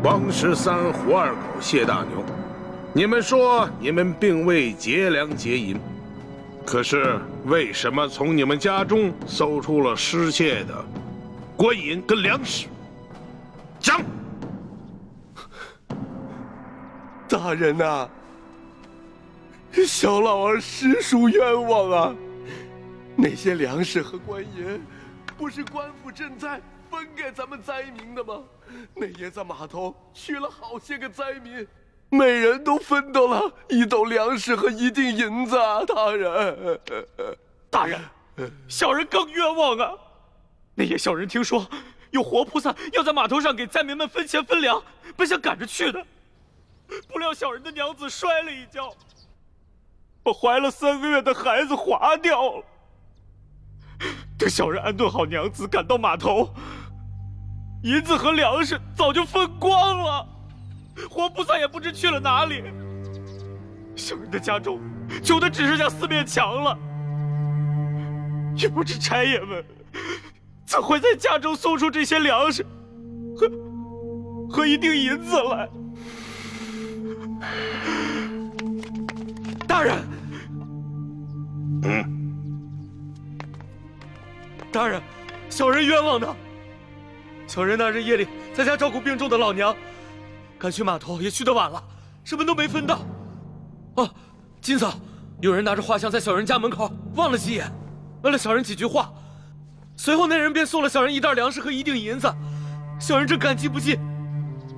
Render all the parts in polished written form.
王13、胡二狗、谢大牛，你们说你们并未劫粮劫银，可是为什么从你们家中搜出了失窃的官银跟粮食？讲！大人呐，小老儿实属冤枉啊！那些粮食和官银，不是官府赈灾分给咱们灾民的吗？那爷在码头娶了好些个灾民，每人都分到了1斗粮食和1锭银子啊！大人，大人，小人更冤枉啊！那夜小人听说有活菩萨要在码头上给灾民们分钱分粮，本想赶着去的，不料小人的娘子摔了一跤，把怀了3个月的孩子划掉了。等小人安顿好娘子，赶到码头，银子和粮食早就分光了，活菩萨也不知去了哪里。小人的家中穷的只剩下4面墙了，也不知差爷们怎会在家中送出这些粮食和1锭银子来。大人，大人，小人冤枉的。小人那日夜里在家照顾病重的老娘，赶去码头也去得晚了，什么都没分到。哦，今早有人拿着画像在小人家门口望了几眼，问了小人几句话，随后那人便送了小人1袋粮食和1锭银子。小人正感激不尽，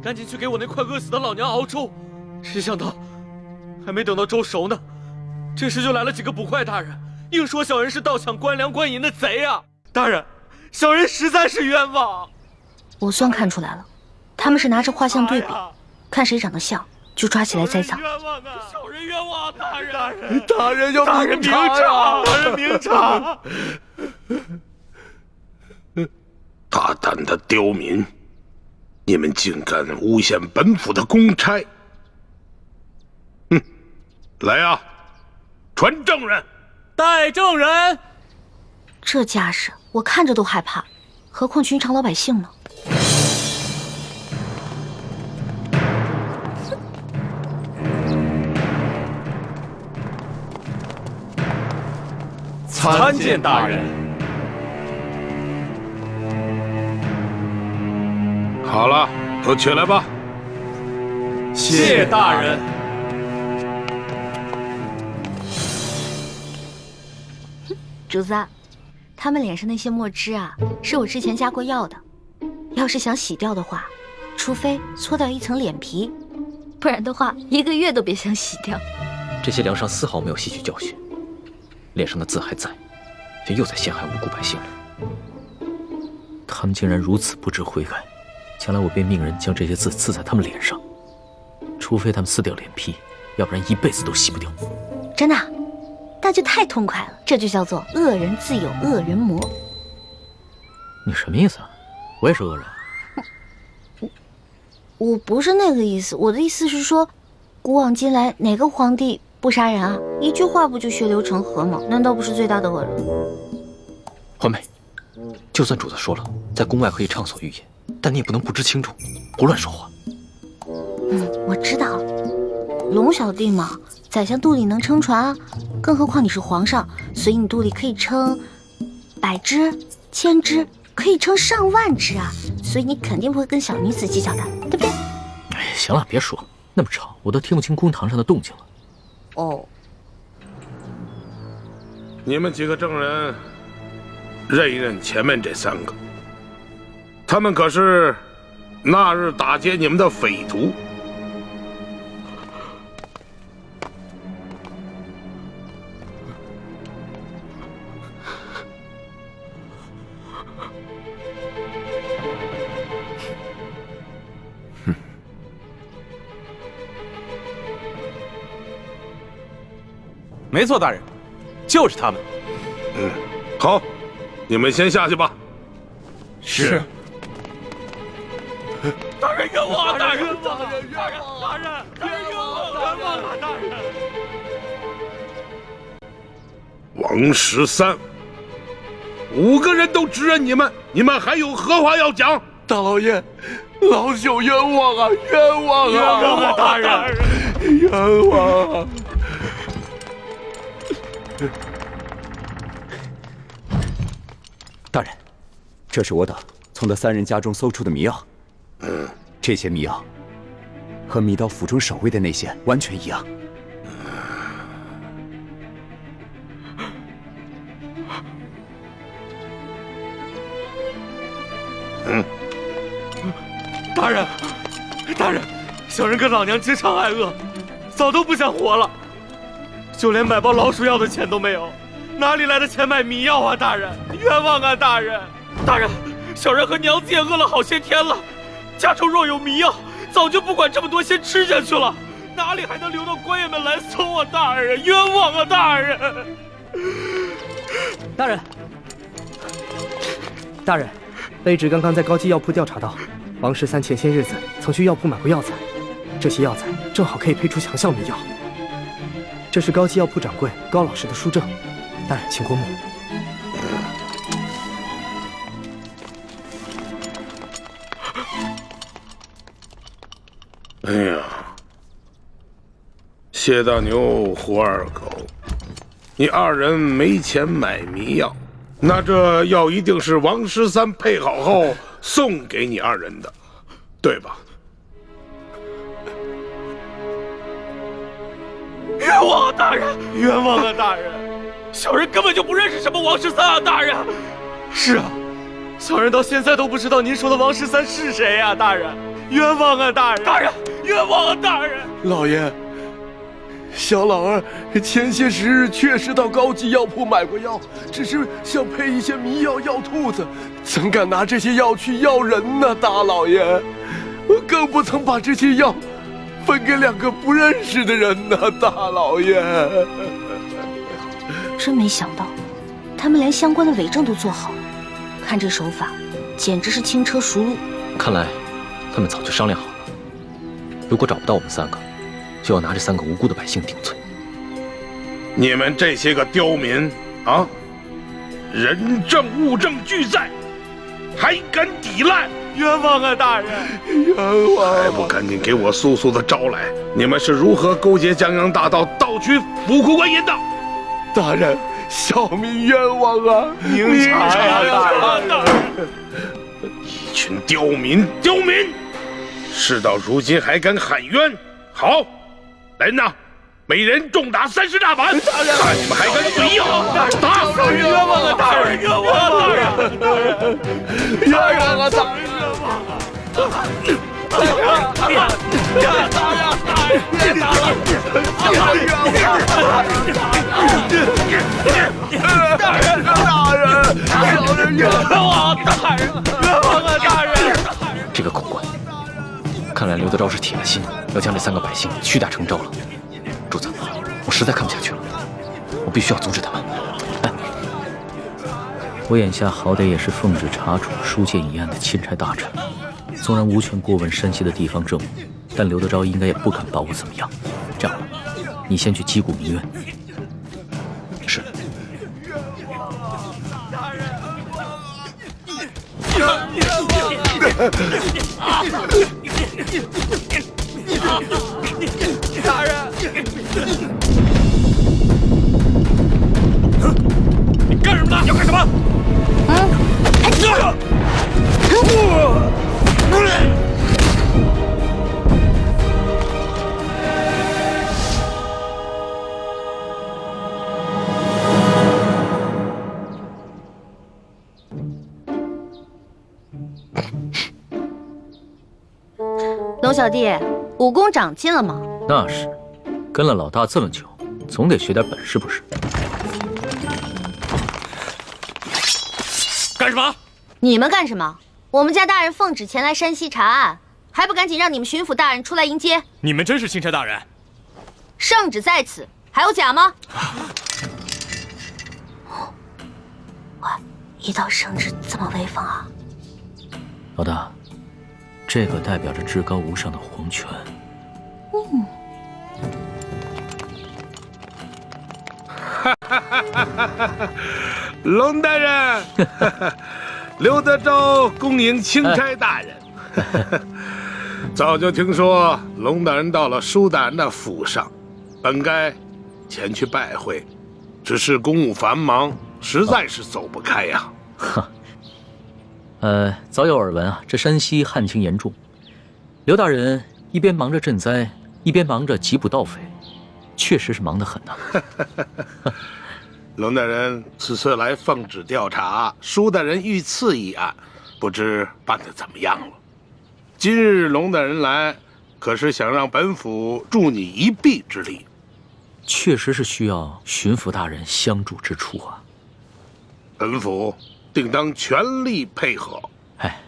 赶紧去给我那快饿死的老娘熬粥，谁想到还没等到粥熟呢，这时就来了几个捕快大人，硬说小人是盗抢官粮官银的贼啊！大人，小人实在是冤枉。我算看出来了，他们是拿着画像对比，看谁长得像就抓起来栽赃。冤枉啊！小人冤枉，大人！大人要明察呀！大人明察！大胆的刁民，你们竟敢诬陷本府的公差！来啊，传证人！带证人！这架势我看着都害怕，何况寻常老百姓呢？参见大人。好了，都起来吧。谢大人。主子，他们脸上那些墨汁啊，是我之前加过药的。要是想洗掉的话，除非搓掉1层脸皮，不然的话1个月都别想洗掉。这些梁上丝毫没有吸取教训，脸上的字还在，却又在陷害无辜百姓了。他们竟然如此不知悔改，将来我便命人将这些字刺在他们脸上，除非他们撕掉脸皮，要不然一辈子都洗不掉。真的？那就太痛快了，这就叫做恶人自有恶人磨。你什么意思啊？我也是恶人。我不是那个意思，我的意思是说，古往今来哪个皇帝不杀人啊？一句话不就血流成河吗？难道不是最大的恶人？环美，就算主子说了，在宫外可以畅所欲言，但你也不能不知轻重，胡乱说话。我知道，龙小弟嘛，宰相肚里能撑船啊，更何况你是皇上，所以你肚里可以撑100只、1000只，可以撑上万只啊，所以你肯定不会跟小女子计较的，对不对？哎，行了，别说那么吵，我都听不清公堂上的动静了。哦，你们几个证人，认一认前面这3个，他们可是那日打劫你们的匪徒。没错，大人，就是他们。好，你们先下去吧。是。大人冤枉！大人冤枉！大人冤枉！大人冤枉！大人！王13，5个人都指认你们，你们还有何话要讲？大老爷，老朽冤枉啊，冤枉啊！冤枉啊，大人！冤枉啊！大人，这是我等从那3人家中搜出的迷药。这些迷药和迷刀府中守卫的那些完全一样。大人，大人，小人跟老娘经常挨饿，早都不想活了，就连买包老鼠药的钱都没有，哪里来的钱买迷药啊？大人，冤枉啊！大人，大人，小人和娘子也饿了好些天了，家中若有迷药，早就不管这么多，先吃下去了，哪里还能留到官员们来搜啊？大人，冤枉啊！大人，大人，大人，卑职刚刚在高级药铺调查到，王十三前些日子曾去药铺买过药材，这些药材正好可以配出强效迷药。这是高级药铺掌柜高老师的书证，大人请过目。哎呀，谢大牛、胡二狗，你2人没钱买迷药，那这药一定是王十三配好后送给你2人的，对吧？冤枉啊，大人！冤枉啊，大人！小人根本就不认识什么王十三啊，大人！是啊，小人到现在都不知道您说的王十三是谁啊，大人！冤枉啊，大人！大人，冤枉啊，大人！老爷，小老儿前些时日确实到高级药铺买过药，只是想配一些迷药药兔子，怎敢拿这些药去药人呢？大老爷，我更不曾把这些药分给2个不认识的人呢，大老爷。真没想到，他们连相关的伪证都做好了，看这手法，简直是轻车熟路。看来他们早就商量好了，如果找不到我们3个，就要拿这3个无辜的百姓顶罪。你们这些个刁民啊，人证物证俱在，还敢抵赖？冤枉啊，大人！冤枉！还不赶紧给我速速的招来！你们是如何勾结江洋大盗，盗取府库官银的？大人，小民冤枉啊！明察呀，大人！一群刁民，刁民！事到如今还敢喊冤？好，来人呐，每人重打30大板！看你们还敢嘴硬！打！冤枉啊，大人！冤枉啊，大人！大人！冤枉啊，大人！这个口官，看来刘德昭是铁了心要将这3个百姓屈打成招了。主子，我实在看不下去了，我必须要阻止他们。来，我眼下好歹也是奉旨查处书剑一案的钦差大臣，纵然无权过问山西的地方政务，但刘德昭应该也不敢把我怎么样。这样吧，你先去击鼓鸣冤。是。大人，你干什么呢？要干什么？龙小弟，武功长进了吗？那是，跟了老大这么久，总得学点本事不是？干什么？你们干什么？我们家大人奉旨前来山西查案，还不赶紧让你们巡抚大人出来迎接？你们真是钦差大人？圣旨在此，还有假吗？哇，一道圣旨这么威风啊！老大，这个代表着至高无上的皇权。龙大人，刘德昭恭迎钦差大人。早就听说龙大人到了舒大人的府上，本该前去拜会，只是公务繁忙，实在是走不开呀。早有耳闻啊，这山西旱情严重，刘大人一边忙着赈灾，一边忙着缉捕盗匪，确实是忙得很呐。龙大人此次来奉旨调查舒大人遇刺一案，不知办得怎么样了？今日龙大人来，可是想让本府助你一臂之力？确实是需要巡抚大人相助之处啊。本府定当全力配合。哎，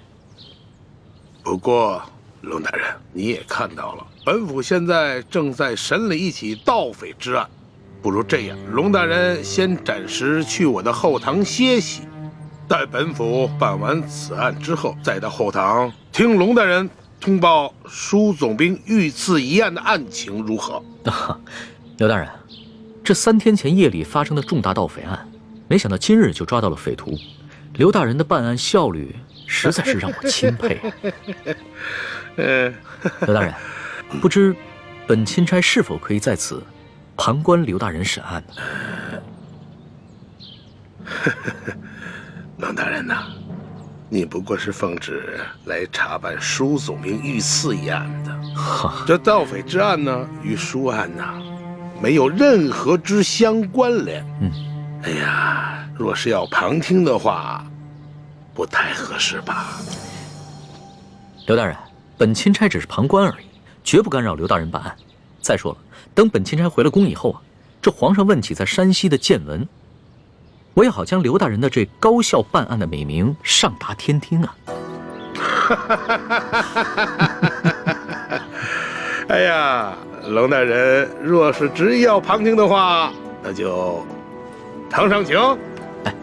不过龙大人，你也看到了，本府现在正在审理一起盗匪之案，不如这样，龙大人先暂时去我的后堂歇息，待本府办完此案之后，再到后堂听龙大人通报舒总兵遇刺一案的案情如何？刘大人，这3天前夜里发生的重大盗匪案，没想到今日就抓到了匪徒。刘大人的办案效率实在是让我钦佩。刘大人，不知本钦差是否可以在此旁观刘大人审案呢？龙大人呐，你不过是奉旨来查办舒总兵遇刺一案的，这盗匪之案呢，与舒案呐，没有任何之相关联。哎呀，若是要旁听的话，不太合适吧？刘大人，本钦差只是旁观而已，绝不干扰刘大人办案。再说了，等本钦差回了宫以后啊，这皇上问起在山西的见闻，我也好将刘大人的这高效办案的美名上达天听啊！哎呀，龙大人若是执意要旁听的话，那就堂上请。哎，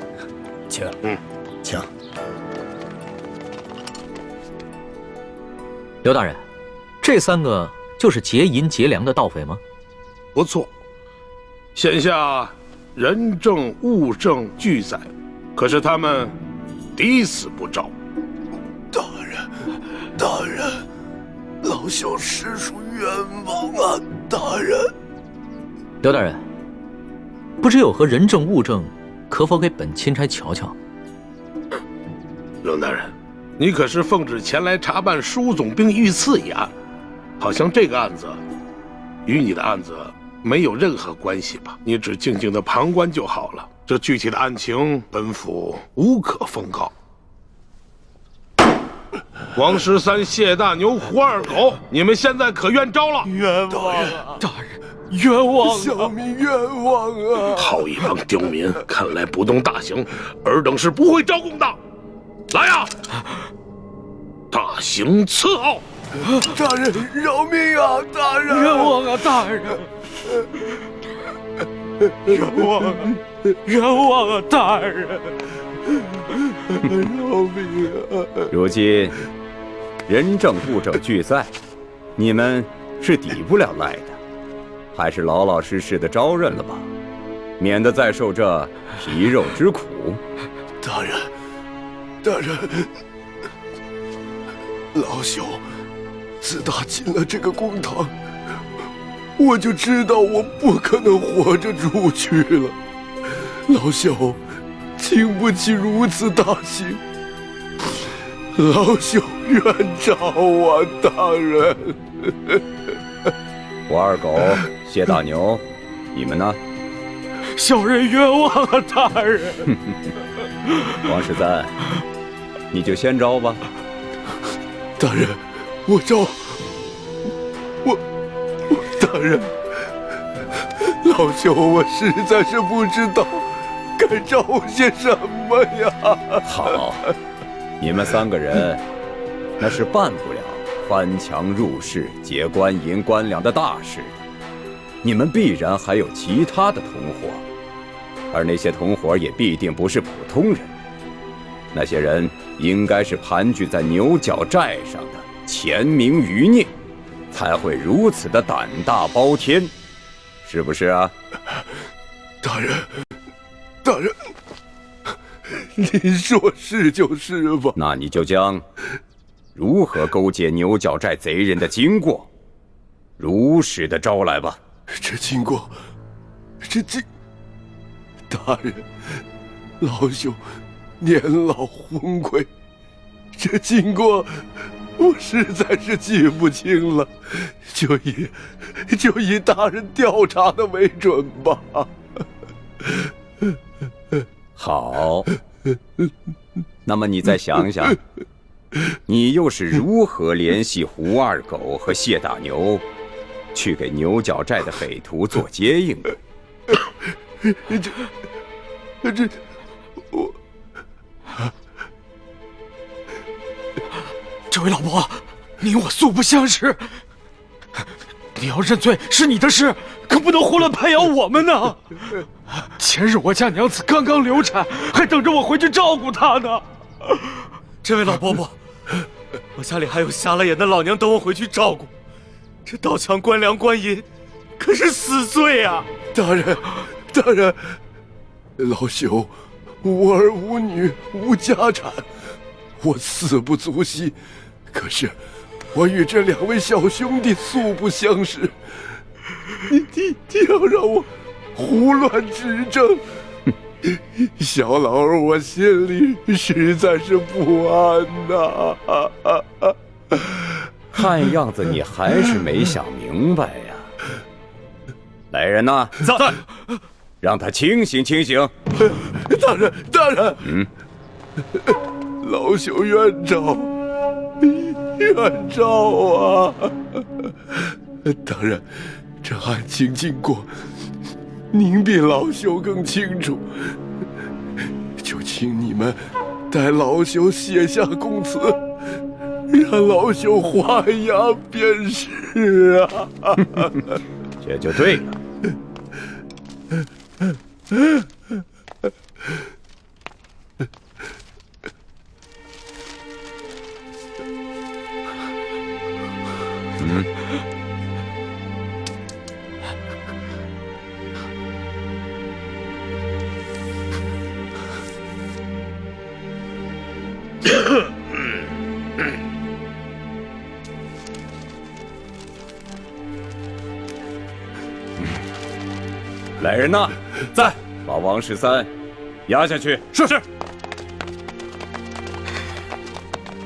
请，请。刘大人，这3个就是劫银劫粮的盗匪吗？不错，现下人证物证俱在，可是他们抵死不招。大人，老朽实属冤枉啊！大人，刘大人，不知有何人证物证，可否给本钦差瞧瞧？龙大人，你可是奉旨前来查办舒总兵遇刺一案，好像这个案子与你的案子没有任何关系吧？你只静静的旁观就好了。这具体的案情，本府无可奉告。王13、谢大牛、胡二狗，你们现在可愿招了？冤枉啊！大人，冤枉啊！小民冤枉啊！好一帮刁民，看来不动大刑，尔等是不会招供的。来呀，大刑伺候！大人饶命啊！大人，冤枉啊！大人，冤枉啊！冤枉啊！大人，饶命啊！如今人证物证俱在，你们是抵不了赖的，还是老老实实的招认了吧，免得再受这皮肉之苦。大人，老朽自打进了这个公堂，我就知道我不可能活着出去了。老朽经不起如此大刑，老朽冤诏啊！大人，胡二狗、谢大牛，你们呢？小人冤枉啊！大人，王13，你就先招吧。大人，我招。大人，老朽我实在是不知道该招些什么呀。好，你们3个人那是办不了翻墙入室、劫官银官粮的大事，你们必然还有其他的同伙，而那些同伙也必定不是普通人。那些人应该是盘踞在牛角寨上的潜明余孽，才会如此的胆大包天，是不是啊？大人，您说是就是吧？那你就将如何勾结牛角寨贼人的经过，如实的招来吧。这经过，大人，老朽年老昏聩，这经过我实在是记不清了，就以大人调查的为准吧。好，那么你再想想，你又是如何联系胡二狗和谢大牛，去给牛角寨的匪徒做接应的？这位老伯，你我素不相识，你要认罪是你的事，可不能胡乱拍咬我们呢。前日我家娘子刚刚流产，还等着我回去照顾她呢。这位老伯伯，我家里还有瞎了眼的老娘等我回去照顾，这盗抢官粮官银可是死罪啊！大人，老朽无儿无女无家产，我死不足惜。可是我与这2位小兄弟素不相识，你要让我胡乱指证，小老儿我心里实在是不安呐。看样子你还是没想明白呀。来人呐，在，让他清醒清醒。大人，老朽冤诏啊！大人，这案情经过，您比老朽更清楚，就请你们代老朽写下供词，让老朽画押便是啊。这就对了。来人呐，在，把王13押下去。是。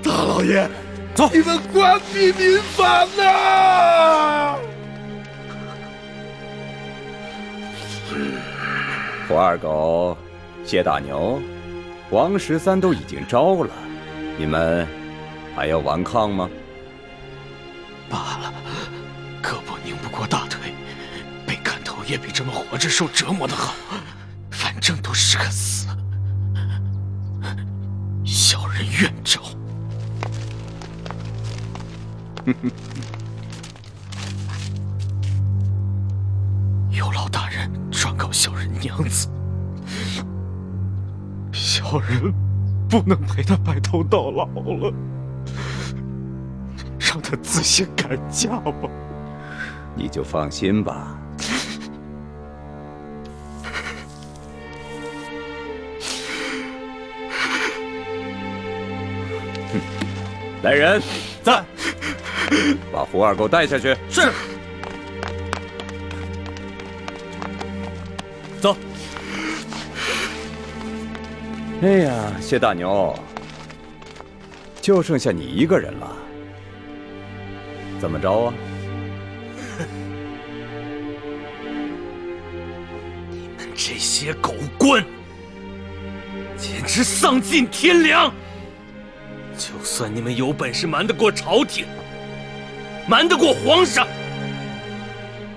大老爷，走。你们关闭民房啊！胡二狗、谢大牛、王13都已经招了，你们还要顽抗吗？罢了，胳膊拧不过大腿，被砍头也比这么活着受折磨的好，反正都是个死。小人愿招。有劳大人转告小人娘子，小人不能陪她白头到老了，让她自行改嫁吧。你就放心吧。来人，在，把胡二狗带下去。是。走。哎呀，谢大牛，就剩下你一个人了，怎么着啊？你们这些狗官，简直丧尽天良！就算你们有本事瞒得过朝廷，瞒得过皇上，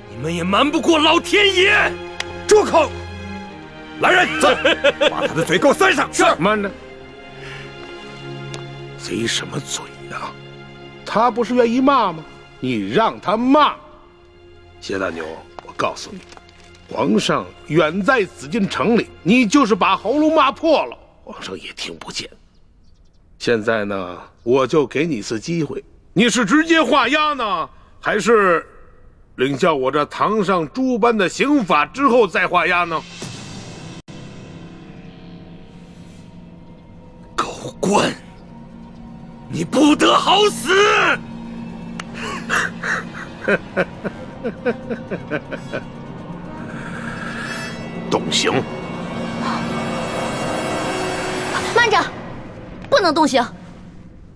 你们也瞒不过老天爷！住口！来人，走，把他的嘴给我塞上。是。慢着，贼什么嘴呀？他不是愿意骂吗？你让他骂。谢大牛，我告诉你，皇上远在紫禁城里，你就是把喉咙骂破了，皇上也听不见。现在呢，我就给你一次机会，你是直接画押呢，还是领教我这堂上诸般的刑法之后再画押呢？滚！你不得好死！动刑！慢着，不能动刑。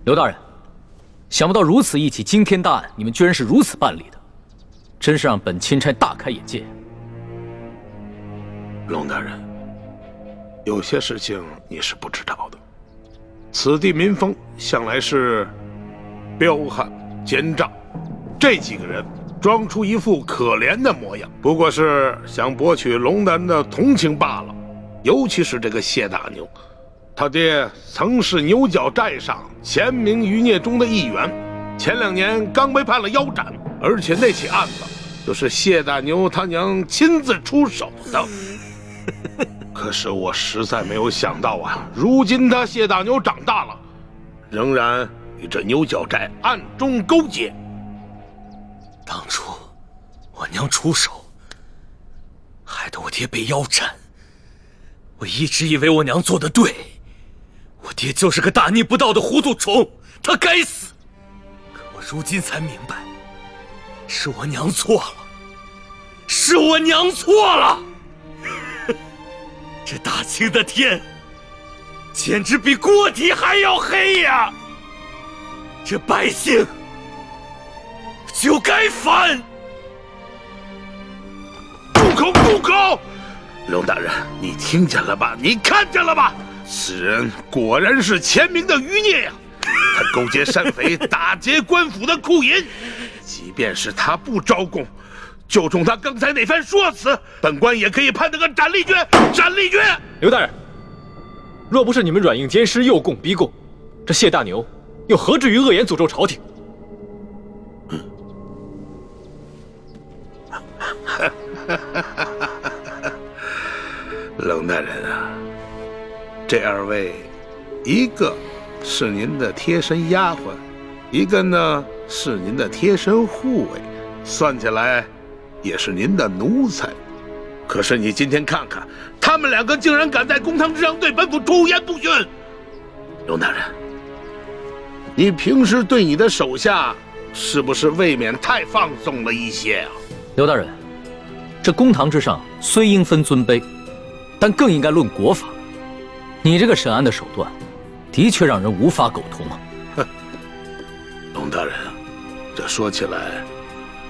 刘大人，想不到如此一起惊天大案，你们居然是如此办理的，真是让本钦差大开眼界。龙大人，有些事情你是不知道的。此地民风向来是彪悍奸诈，这几个人装出一副可怜的模样，不过是想博取龙大人的同情罢了。尤其是这个谢大牛，他爹曾是牛角寨上前明余孽中的一员，前2年刚被判了腰斩，而且那起案子就是谢大牛他娘亲自出手的。可是我实在没有想到啊，如今他谢大牛长大了，仍然与这牛角寨暗中勾结。当初我娘出手，害得我爹被腰斩。我一直以为我娘做得对，我爹就是个大逆不道的糊涂虫，他该死。可我如今才明白，是我娘错了，是我娘错了。这大清的天，简直比锅底还要黑呀！这百姓就该反！住口！住口！龙大人，你听见了吧？你看见了吧？此人果然是前明的余孽呀！他勾结山匪，打劫官府的库银。即便是他不招供，就冲他刚才那番说辞，本官也可以判他个斩立决！斩立决！刘大人，若不是你们软硬兼施、诱供逼供，这谢大牛又何至于恶言诅咒朝廷？龙大人啊，这2位，一个是您的贴身丫鬟，一个呢是您的贴身护卫，算起来也是您的奴才。可是你今天看看，他们2个竟然敢在公堂之上对本府出言不逊。龙大人，你平时对你的手下是不是未免太放纵了一些啊？刘大人，这公堂之上虽应分尊卑，但更应该论国法。你这个审案的手段，的确让人无法苟同啊！龙大人啊，这说起来，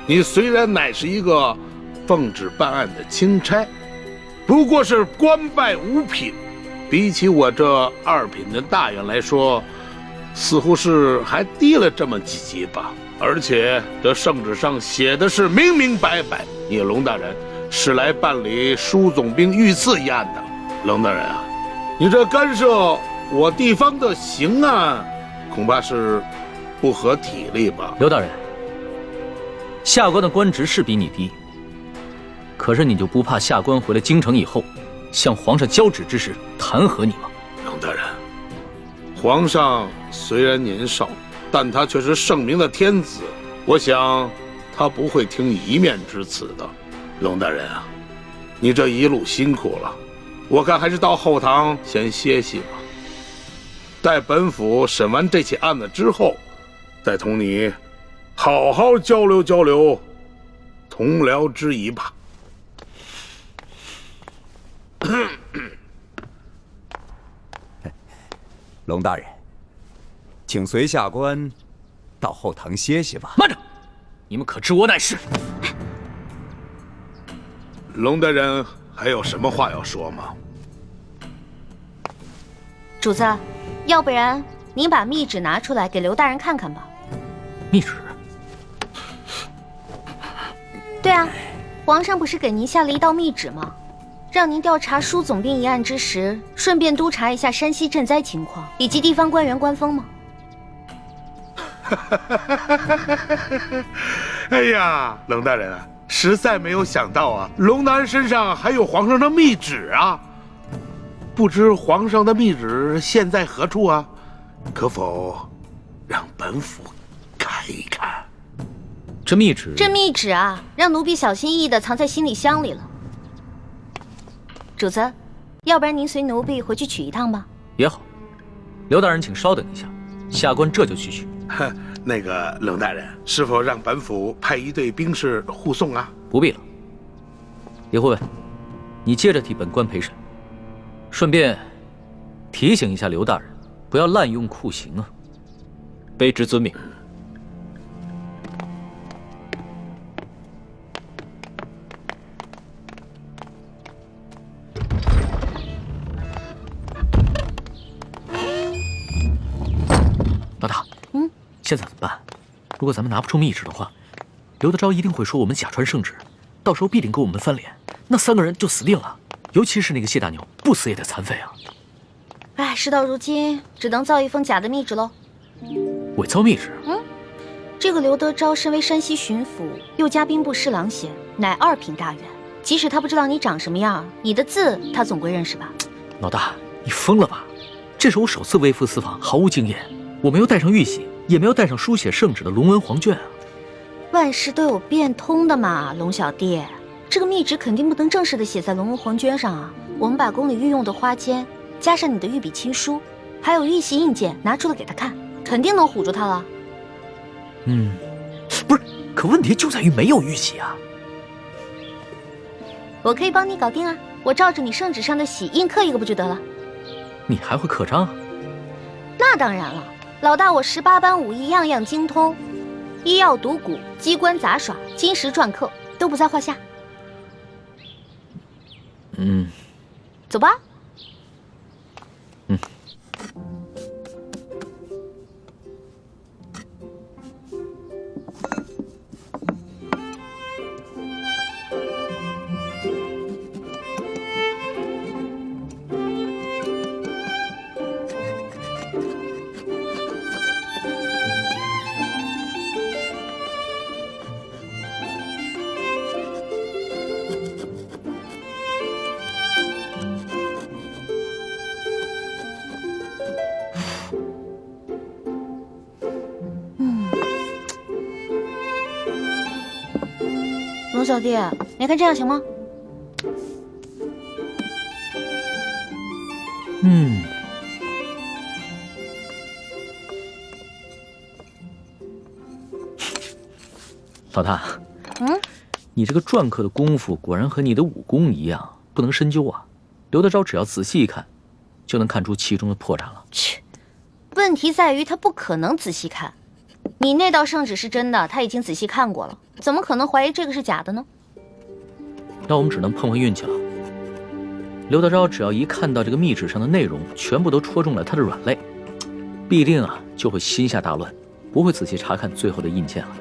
你虽然乃是一个奉旨办案的钦差，不过是官拜5品，比起我这2品的大员来说，似乎是还低了这么几级吧。而且这圣旨上写的是明明白白，你龙大人是来办理舒总兵遇刺一案的。龙大人啊，你这干涉我地方的刑案，恐怕是不合体力吧？刘大人，下官的官职是比你低，可是你就不怕下官回了京城以后，向皇上交旨之时弹劾你吗？龙大人，皇上虽然年少，但他却是圣明的天子，我想他不会听你一面之词的。龙大人啊，你这一路辛苦了，我看还是到后堂先歇息吧。待本府审完这起案子之后，再同你好好交流交流同僚之谊吧。龙大人，请随下官到后堂歇息吧。慢着，你们可知我乃是？龙大人还有什么话要说吗？主子，要不然您把密旨拿出来给刘大人看看吧。密旨？对啊，皇上不是给您下了一道密旨吗？让您调查舒总兵一案之时，顺便督查一下山西赈灾情况以及地方官员官风吗？哎呀，龙大人啊，实在没有想到啊，龙大人身上还有皇上的密旨啊！不知皇上的密旨现在何处啊？可否让本府看一看？这密旨啊，让奴婢小心翼翼地藏在行李箱里了。主子，要不然您随奴婢回去取一趟吧。也好。刘大人，请稍等一下，下官这就去取。那个冷大人，是否让本府派一队兵士护送啊？不必了。李护卫，你接着替本官陪审，顺便提醒一下刘大人，不要滥用酷刑啊。卑职遵命。老大，现在怎么办？如果咱们拿不出密旨的话，刘德昭一定会说我们假传圣旨，到时候必定跟我们翻脸，那3个人就死定了。尤其是那个谢大牛，不死也得残废啊！哎，事到如今，只能造一封假的密旨喽。伪造密旨？这个刘德昭身为山西巡抚，又加兵部侍郎衔，乃2品大员。即使他不知道你长什么样，你的字他总归认识吧？老大，你疯了吧？这是我首次微服私访，毫无经验，我没有带上玉玺，也没有带上书写圣旨的龙文黄卷啊。万事都有变通的嘛，龙小弟。这个密旨肯定不能正式的写在龙文黄卷上啊。我们把宫里御用的花笺，加上你的御笔亲书，还有玉玺印鉴，拿出来给他看，肯定能唬住他了。不是，可问题就在于没有玉玺啊。我可以帮你搞定啊，我照着你圣旨上的玺印刻一个不就得了？你还会刻章啊？那当然了，老大我18般武艺样样精通，医药赌蛊、机关杂耍、金石篆刻都不在话下。走吧。龙小弟，你看这样行吗？老大，你这个篆刻的功夫果然和你的武功一样，不能深究啊。刘德昭只要仔细一看，就能看出其中的破绽了。切，问题在于他不可能仔细看。你那道圣旨是真的，他已经仔细看过了，怎么可能怀疑这个是假的呢？那我们只能碰碰运气了。刘德昭只要一看到这个密旨上的内容全部都戳中了他的软肋，必定就会心下大乱，不会仔细查看最后的印鉴了。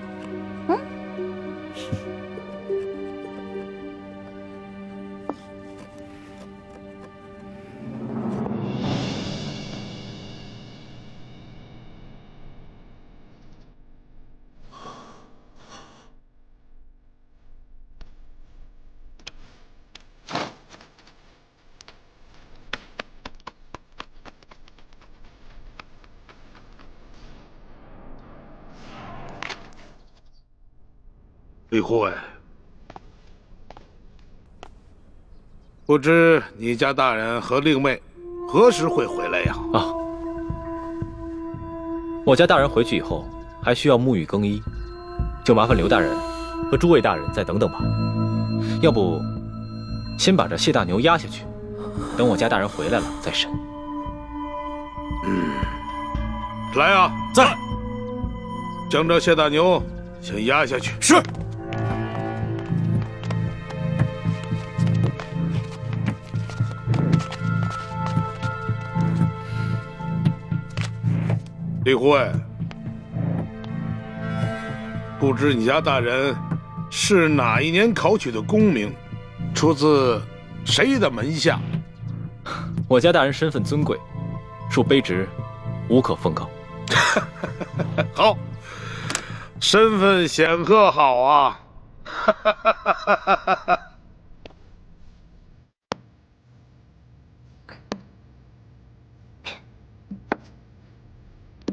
李护卫，不知你家大人和令妹何时会回来呀？我家大人回去以后还需要沐浴更衣，就麻烦刘大人和诸位大人再等等吧。要不，先把这谢大牛押下去，等我家大人回来了再审。来啊，在，将这谢大牛先押下去。是。李护卫，不知你家大人是哪一年考取的功名，出自谁的门下？我家大人身份尊贵，恕卑职无可奉告。好，身份显赫，好啊！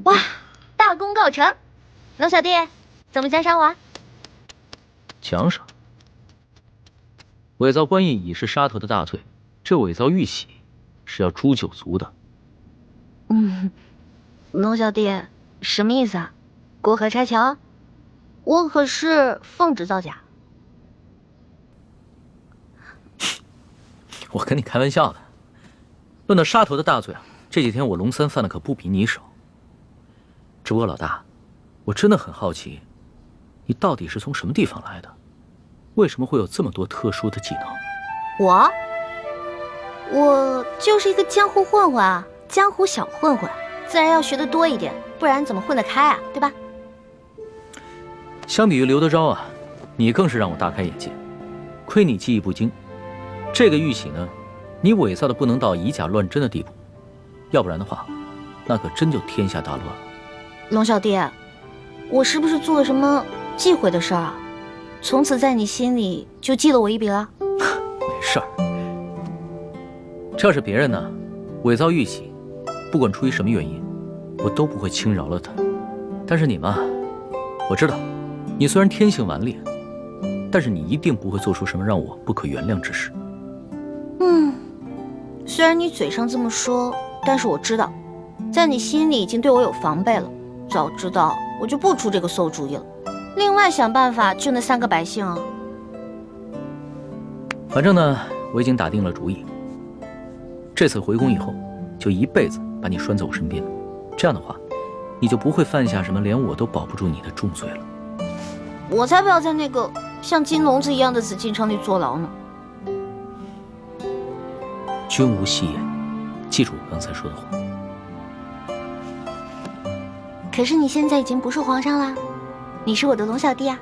哇，大功告成！龙小弟，怎么奖赏我？奖赏？伪造官印已是杀头的大罪，这伪造玉玺是要诛9族的。龙小弟，什么意思啊？过河拆桥？我可是奉旨造假。我跟你开玩笑的。论到杀头的大罪啊，这几天我龙三犯的可不比你少。只不过老大，我真的很好奇，你到底是从什么地方来的？为什么会有这么多特殊的技能？我就是一个江湖混混啊，江湖小混混，自然要学得多一点，不然怎么混得开啊，对吧？相比于刘德昭啊，你更是让我大开眼界。亏你技艺不精，这个玉玺呢，你伪造的不能到以假乱真的地步，要不然的话，那可真就天下大乱了。龙小弟，我是不是做了什么忌讳的事儿啊？从此在你心里就记了我一笔了？没事儿，这要是别人呢，伪造玉玺，不管出于什么原因，我都不会轻饶了他。但是你嘛，我知道，你虽然天性顽劣，但是你一定不会做出什么让我不可原谅之事。虽然你嘴上这么说，但是我知道，在你心里已经对我有防备了。早知道我就不出这个馊主意了，另外想办法救那3个百姓啊。反正呢，我已经打定了主意，这次回宫以后，就一辈子把你拴在我身边，这样的话，你就不会犯下什么连我都保不住你的重罪了。我才不要在那个像金笼子一样的紫禁城里坐牢呢。君无戏言，记住我刚才说的话。可是你现在已经不是皇上啦，你是我的龙小弟啊。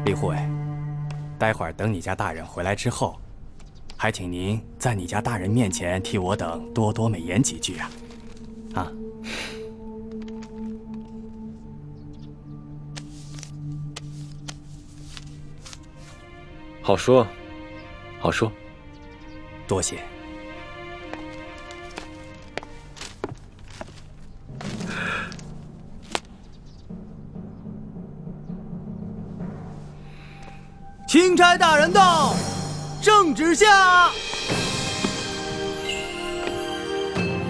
李护卫，待会儿等你家大人回来之后，还请您在你家大人面前替我等多多美言几句啊！啊！好说，好说。多谢。钦差大人到，圣旨下。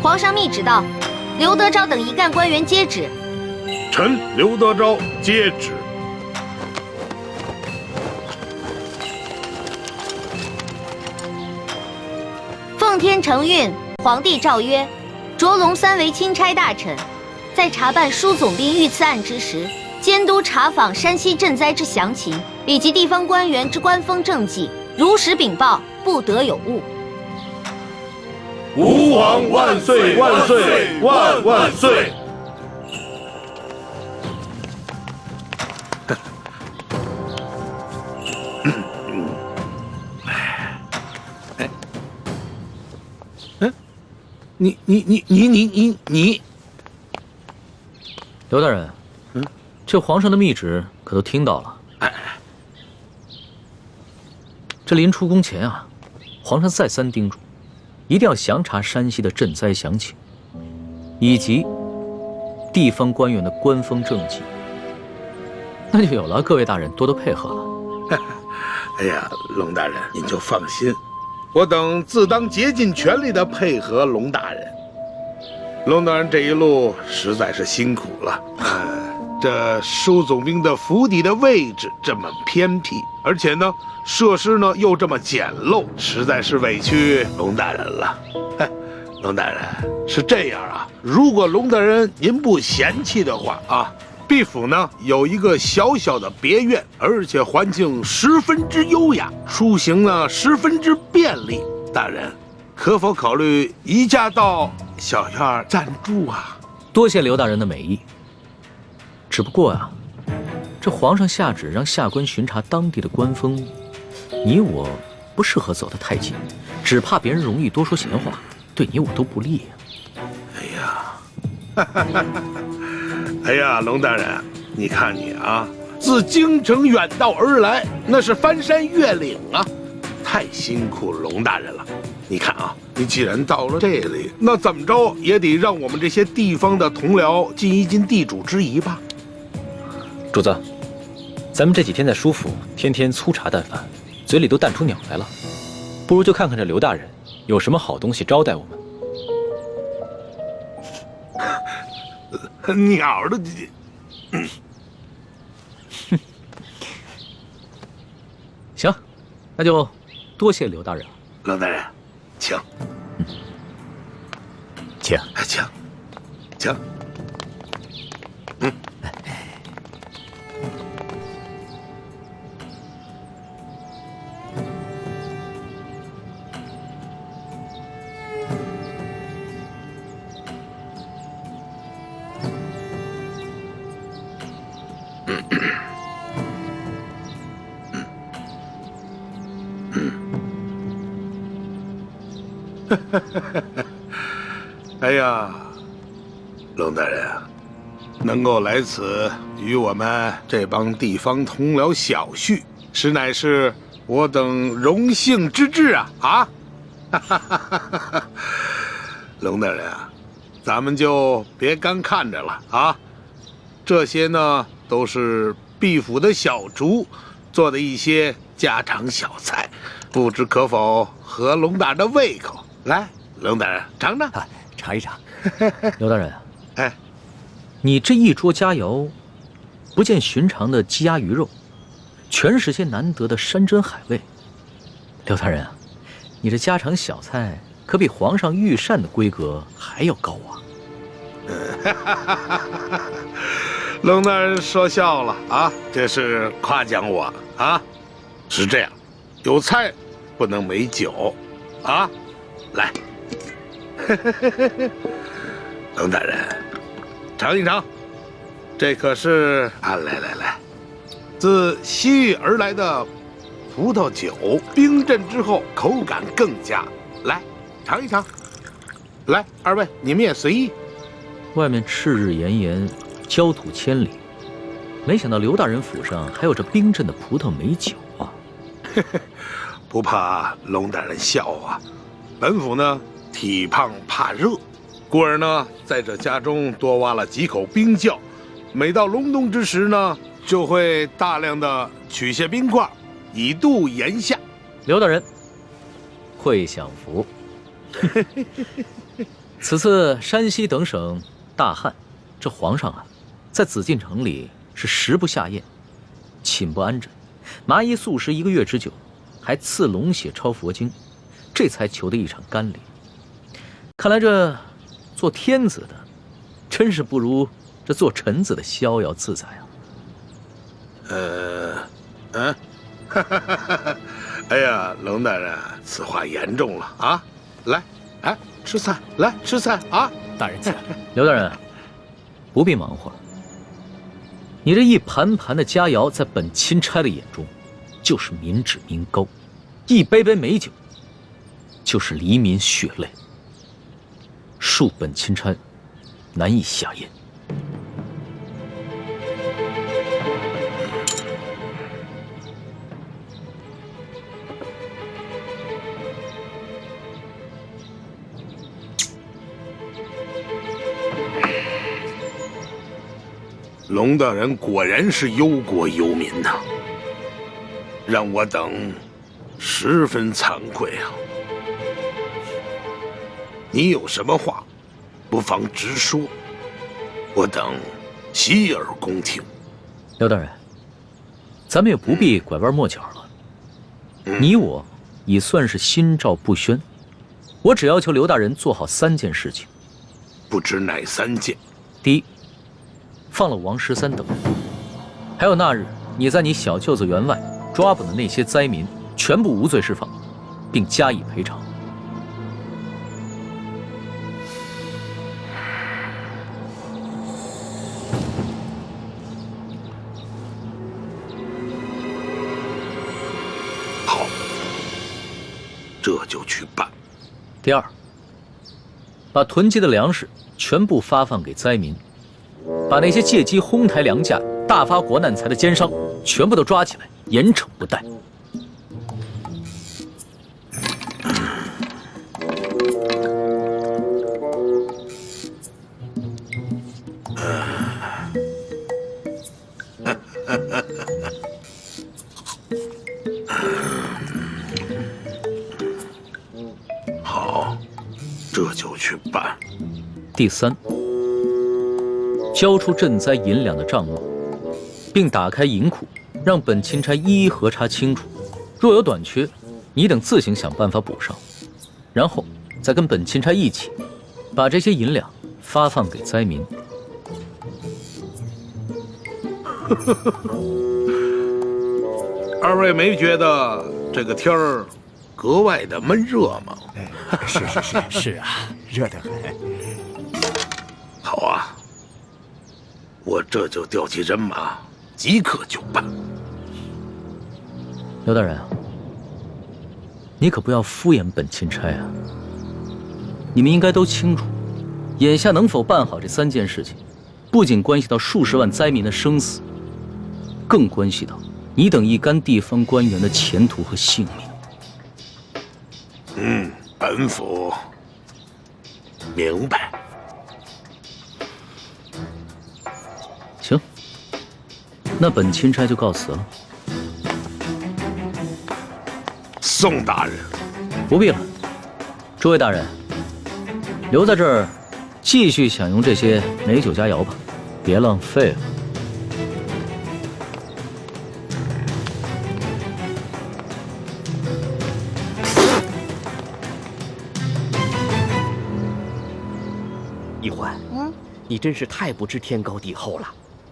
皇上密旨到，刘德昭等一干官员接旨。臣刘德昭接旨。奉天承运，皇帝诏曰：着龙三为钦差大臣，在查办舒总兵遇刺案之时，监督查访山西赈灾之详情，以及地方官员之官风政绩，如实禀报，不得有误。吾皇万岁万岁万万岁！你，刘大人，这皇上的密旨可都听到了。这临出宫前啊，皇上再三叮嘱，一定要详查山西的赈灾详情，以及地方官员的官风政绩。那就有了各位大人多多配合了。哎呀，龙大人您就放心，我等自当竭尽全力的配合龙大人。龙大人这一路实在是辛苦了。这舒总兵的府邸的位置这么偏僻，而且呢，设施呢又这么简陋，实在是委屈龙大人了。龙大人是这样啊，如果龙大人您不嫌弃的话啊，毕府呢有一个小小的别院，而且环境十分之优雅，出行呢十分之便利。大人可否考虑移驾到小院暂住啊？多谢刘大人的美意。只不过啊，这皇上下旨让下官巡查当地的官风，你我不适合走得太近，只怕别人容易多说闲话，对你我都不利啊。哎呀，龙大人，你看你啊，自京城远道而来，那是翻山越岭啊，太辛苦龙大人了。你看啊，你既然到了这里，那怎么着也得让我们这些地方的同僚尽一尽地主之谊吧。主子，咱们这几天在舒府，天天粗茶淡饭，嘴里都淡出鸟来了，不如就看看这刘大人有什么好东西招待我们。鸟的，行，那就多谢刘大人了。龙大人，请，请，请，请。哎呀，龙大人啊，能够来此与我们这帮地方同僚小叙，实乃是我等荣幸之至啊！啊，龙大人啊，咱们就别干看着了啊！这些呢，都是毕府的小厨做的一些家常小菜，不知可否合龙大人的胃口？来，龙大人尝尝，尝一尝。刘大人，哎，你这一桌佳肴，不见寻常的鸡鸭鱼肉，全是些难得的山珍海味。刘大人啊，你这家常小菜可比皇上御膳的规格还要高啊！龙大人说笑了啊，这是夸奖我啊。是这样，有菜不能没酒啊。来，龙大人，尝一尝，这可是啊，来，自西域而来的葡萄酒，冰镇之后口感更佳。来，尝一尝。来，二位你们也随意。外面赤日炎炎，焦土千里，没想到刘大人府上还有这冰镇的葡萄美酒啊！不怕龙大人笑话，本府呢体胖怕热，故而呢在这家中多挖了几口冰窖，每到隆冬之时呢，就会大量的取些冰块，以度炎夏。刘大人，会享福。此次山西等省大旱，这皇上啊，在紫禁城里是食不下咽，寝不安枕，麻衣素食1个月之久，还赐龙血抄佛经，这才求得一场甘霖。看来这做天子的，真是不如这做臣子的逍遥自在啊！哎呀，龙大人，此话严重了啊！来，哎，吃菜，来吃菜啊！大人请。刘大人，不必忙活了。你这一盘盘的佳肴，在本钦差的眼中，就是民脂民膏；一杯杯美酒，就是黎民血泪，恕本钦差难以下咽。龙大人果然是忧国忧民呐，让我等十分惭愧啊！你有什么话，不妨直说，我等洗耳恭听。刘大人，咱们也不必拐弯抹角了。你我已算是心照不宣，我只要求刘大人做好3件事情。不知哪3件？第一，放了王13等人，还有那日你在你小舅子员外抓捕的那些灾民，全部无罪释放，并加以赔偿。好，这就去办。第二，把囤积的粮食全部发放给灾民，把那些借机哄抬粮价、大发国难财的奸商全部都抓起来，严惩不贷。好，这就去办。第三，交出赈灾银两的账目，并打开银库，让本钦差一一核查清楚。若有短缺，你等自行想办法补上，然后再跟本钦差一起，把这些银两发放给灾民。二位没觉得这个天儿格外的闷热吗？是啊，热得很。好啊，我这就调集人马，即刻就办。刘大人啊，你可不要敷衍本钦差啊！你们应该都清楚，眼下能否办好这3件事情，不仅关系到数十万灾民的生死，更关系到你等一干地方官员的前途和性命。本府明白。行，那本钦差就告辞了。宋大人，不必了。诸位大人，留在这儿，继续享用这些美酒佳肴吧，别浪费了。易欢，你真是太不知天高地厚了，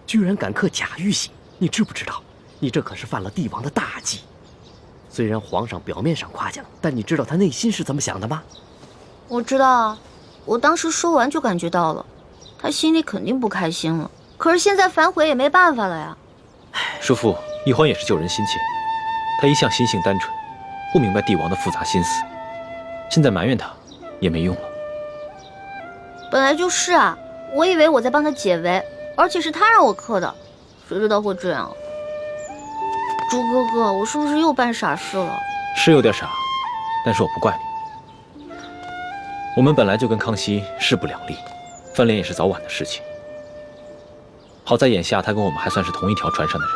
居然敢刻假玉玺！你知不知道，你这可是犯了帝王的大忌。虽然皇上表面上夸奖，但你知道他内心是怎么想的吗？我知道啊，我当时说完就感觉到了，他心里肯定不开心了。可是现在反悔也没办法了呀。叔父，易欢也是救人心切，他一向心性单纯，不明白帝王的复杂心思，现在埋怨他也没用了。本来就是啊，我以为我在帮他解围，而且是他让我刻的，谁知道会这样。朱哥哥，我是不是又办傻事了？是有点傻，但是我不怪你。我们本来就跟康熙势不两立，翻脸也是早晚的事情。好在眼下他跟我们还算是同一条船上的人，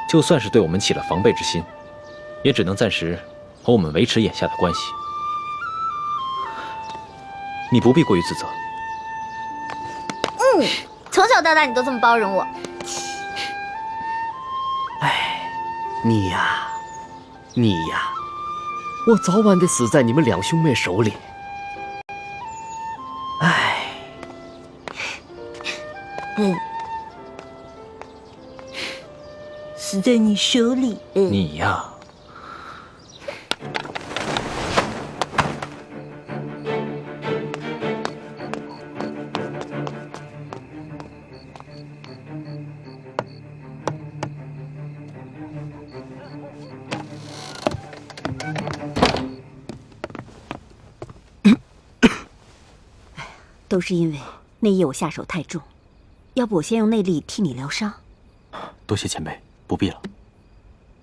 就算是对我们起了防备之心，也只能暂时和我们维持眼下的关系。你不必过于自责。从小到大你都这么包容我。你呀，我早晚得死在你们两兄妹手里。死在你手里。你呀，都是因为那夜我下手太重，要不我先用内力替你疗伤。多谢前辈，不必了。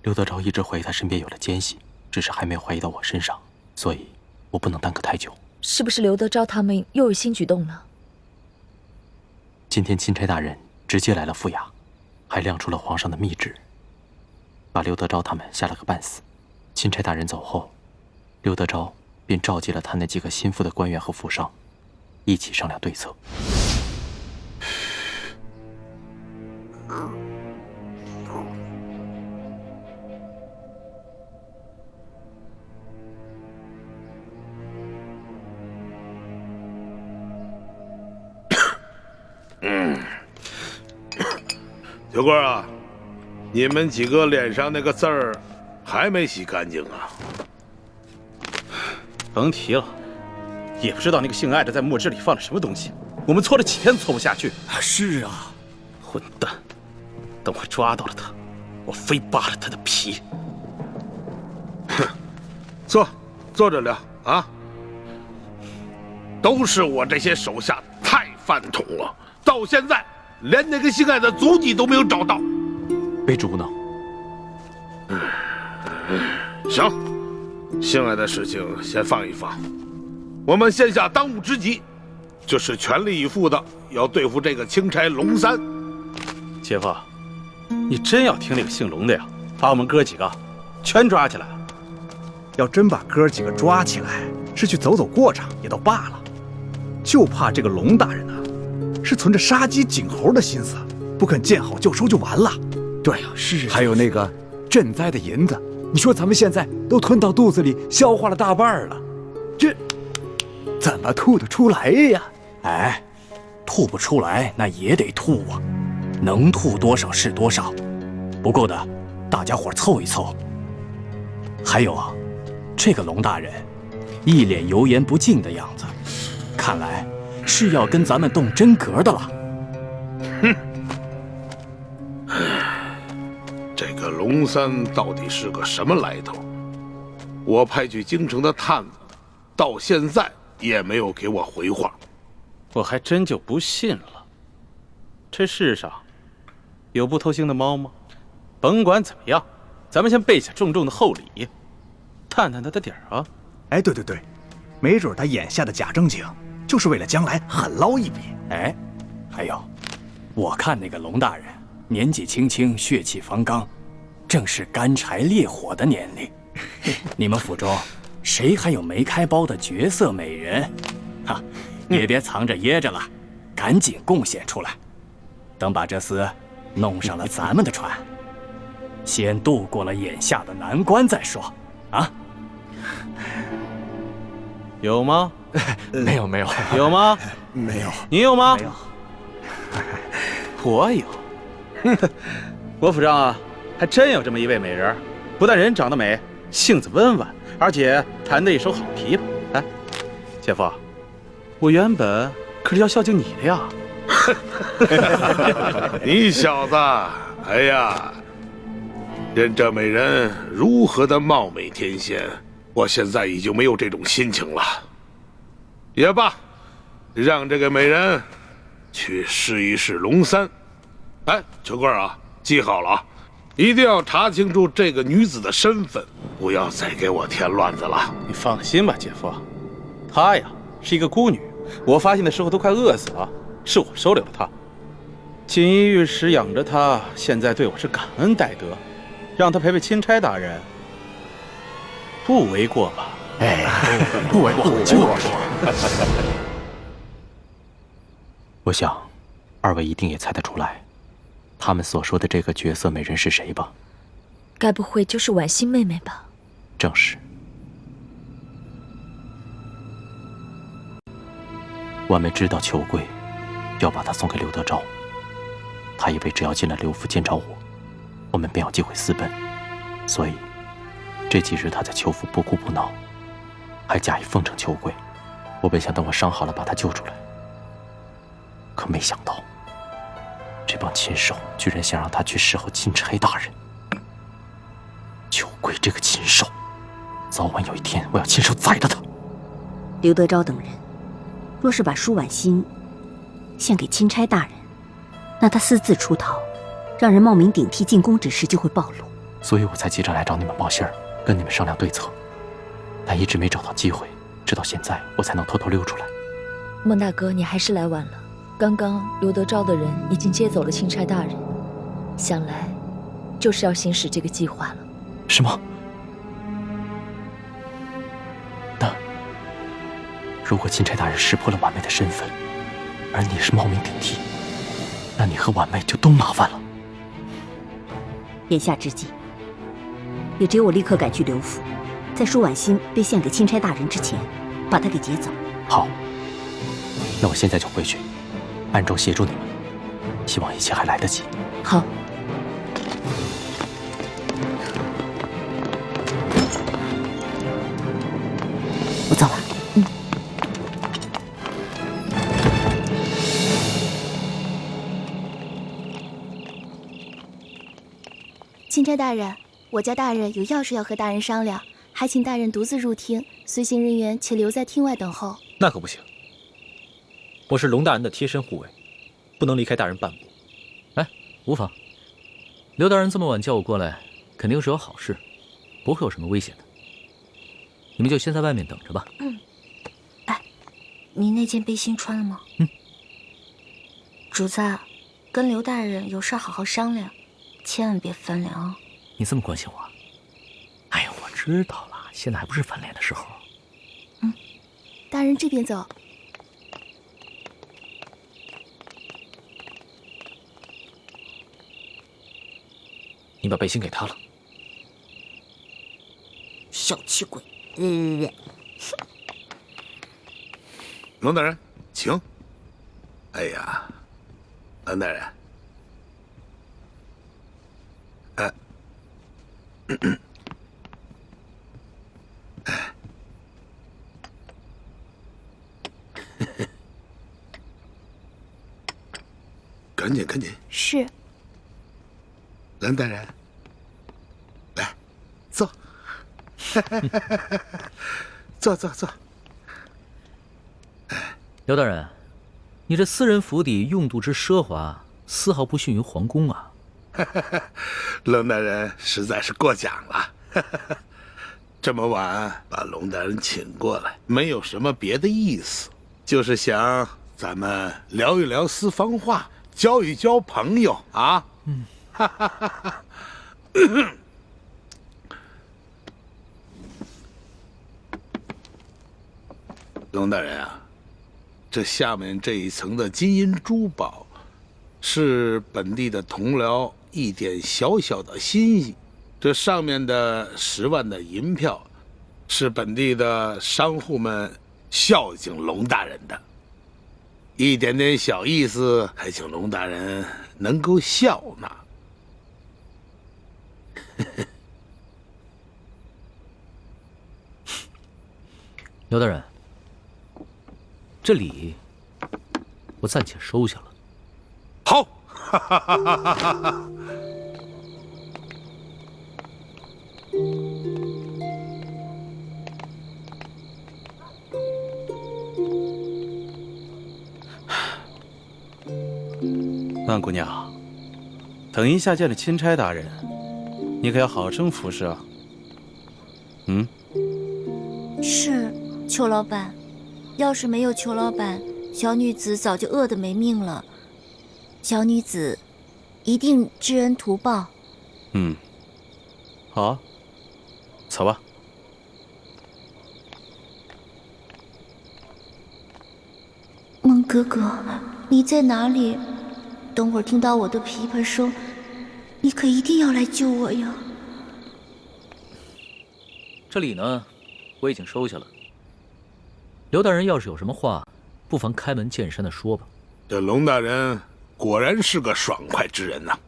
刘德昭一直怀疑他身边有了奸细，只是还没有怀疑到我身上，所以我不能耽搁太久。是不是刘德昭他们又有新举动了？今天钦差大人直接来了府衙，还亮出了皇上的密旨，把刘德昭他们吓了个半死。钦差大人走后，刘德昭便召集了他那几个心腹的官员和府上，一起商量对策。小官啊，你们几个脸上那个字儿还没洗干净啊？甭提了，也不知道那个姓艾的在墨汁里放了什么东西，我们搓了几天都搓不下去。是啊，混蛋！等我抓到了他，我非扒了他的皮。哼，坐着聊啊。都是我这些手下太犯桶了，到现在连那个姓艾的足迹都没有找到。别主呢。行，姓艾的事情先放一放，我们先下当务之急，就是全力以赴的要对付这个钦差龙三。姐夫，你真要听那个姓龙的呀，把我们哥几个全抓起来？要真把哥几个抓起来，是去走走过场也倒罢了，就怕这个龙大人是存着杀鸡儆猴的心思，不肯见好就收就完了。对呀，是。还有那个赈灾的银子，你说咱们现在都吞到肚子里，消化了大半了，这怎么吐得出来呀？哎，吐不出来那也得吐啊，能吐多少是多少。不够的，大家伙凑一凑。还有啊，这个龙大人一脸油盐不进的样子，看来是要跟咱们动真格的了。哼，这个龙三到底是个什么来头？我派去京城的探子，到现在也没有给我回话。我还真就不信了。这世上有不偷腥的猫吗？甭管怎么样，咱们先备下重重的厚礼，探探他的底儿啊！哎，对，没准他眼下的假正经，就是为了将来狠捞一笔。哎，还有，我看那个龙大人年纪轻轻，血气方刚，正是干柴烈火的年龄。你们府中谁还有没开包的绝色美人？哈！也别藏着掖着了，赶紧贡献出来。等把这厮弄上了咱们的船，先渡过了眼下的难关再说。啊？有吗？没有。有吗？没有。你有吗？没有。我有。我府上啊，还真有这么一位美人，不但人长得美，性子温婉，而且弹得一手好琵琶。哎，姐夫。我原本可是要孝敬你的呀！你小子，哎呀，任这美人如何的貌美天仙，我现在已经没有这种心情了。也罢，让这个美人去试一试龙三。哎，秋贵啊，记好了啊，一定要查清楚这个女子的身份，不要再给我添乱子了。你放心吧，姐夫，她呀是一个孤女。我发现的时候都快饿死了，是我收留了她，锦衣玉食养着她，现在对我是感恩戴德，让她陪陪钦差大人，不为过吧？哎，不为过，就是。我想，二位一定也猜得出来，他们所说的这个绝色美人是谁吧？该不会就是婉欣妹妹吧？正是。婉妹知道裘贵要把她送给刘德昭，她以为只要进了刘府见着我们便有机会私奔，所以这几日她在裘府不哭不闹，还假意奉承裘贵。我本想等我伤好了把她救出来，可没想到这帮禽兽居然想让她去侍候钦差大人。裘贵这个禽兽，早晚有一天我要亲手宰了他。刘德昭等人若是把舒婉欣献给钦差大人，那他私自出逃，让人冒名顶替进宫之事就会暴露。所以我才急着来找你们报信儿，跟你们商量对策，但一直没找到机会，直到现在我才能偷偷溜出来。孟大哥，你还是来晚了。刚刚刘德昭的人已经接走了钦差大人，想来就是要行使这个计划了。什么？如果钦差大人识破了婉妹的身份，而你是冒名顶替，那你和婉妹就都麻烦了。眼下之际，也只有我立刻赶去刘府，在舒婉欣被献给钦差大人之前，把她给劫走。好，那我现在就回去，暗中协助你们，希望一切还来得及。好。我走了。钦差大人，我家大人有要事要和大人商量，还请大人独自入厅，随行人员且留在厅外等候。那可不行，我是龙大人的贴身护卫，不能离开大人半步。哎，无妨，刘大人这么晚叫我过来，肯定是有好事，不会有什么危险的。你们就先在外面等着吧。哎，你那件背心穿了吗？主子，跟刘大人有事好好商量，千万别翻脸啊！你这么关心我？哎呀，我知道了，现在还不是翻脸的时候。大人这边走。你把背心给他了。小气鬼！龙大人，请。哎呀，龙大人，赶紧赶紧。是。龙大人，来，坐。坐坐坐。刘大人，你这私人府邸用度之奢华，丝毫不逊于皇宫啊！龙大人实在是过奖了。这么晚把龙大人请过来，没有什么别的意思，就是想咱们聊一聊私房话，交一交朋友啊。龙大人啊，这下面这一层的金银珠宝，是本地的同僚一点小小的心意；这上面的10万的银票，是本地的商户们孝敬龙大人的。一点点小意思，还请龙大人能够笑纳。刘大人，这礼我暂且收下了。好，万姑娘，等一下见了钦差大人，你可要好生服侍啊。是，裘老板。要是没有裘老板，小女子早就饿得没命了。小女子一定知恩图报。好啊，走吧。孟哥哥，你在哪里？等会儿听到我的琵琶声，你可一定要来救我呀！这礼呢，我已经收下了。刘大人要是有什么话，不妨开门见山的说吧。这龙大人果然是个爽快之人呐。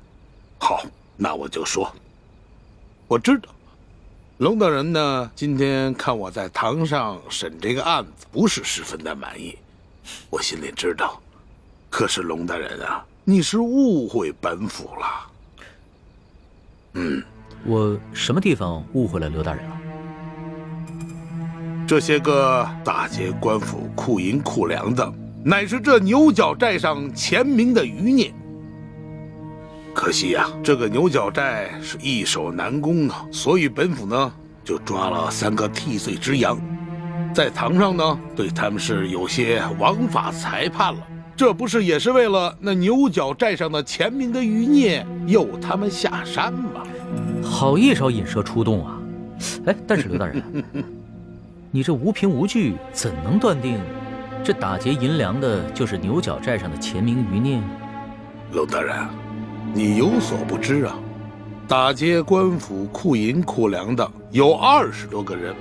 好，那我就说，我知道，龙大人呢，今天看我在堂上审这个案子，不是十分的满意，我心里知道。可是龙大人啊，你是误会本府了。我什么地方误会了刘大人了？这些个打劫官府库银库粮的，乃是这牛角寨上前明的余孽。可惜呀，这个牛角寨是易守难攻啊，所以本府呢就抓了3个替罪之羊，在堂上呢对他们是有些枉法裁判了。这不是也是为了那牛角寨上的前明的余孽诱他们下山吗？好一招引蛇出洞啊！哎，但是刘大人，你这无凭无据，怎能断定这打劫银粮的就是牛角寨上的前明余孽？龙大人，你有所不知啊，打劫官府库银库粮的有20多个人，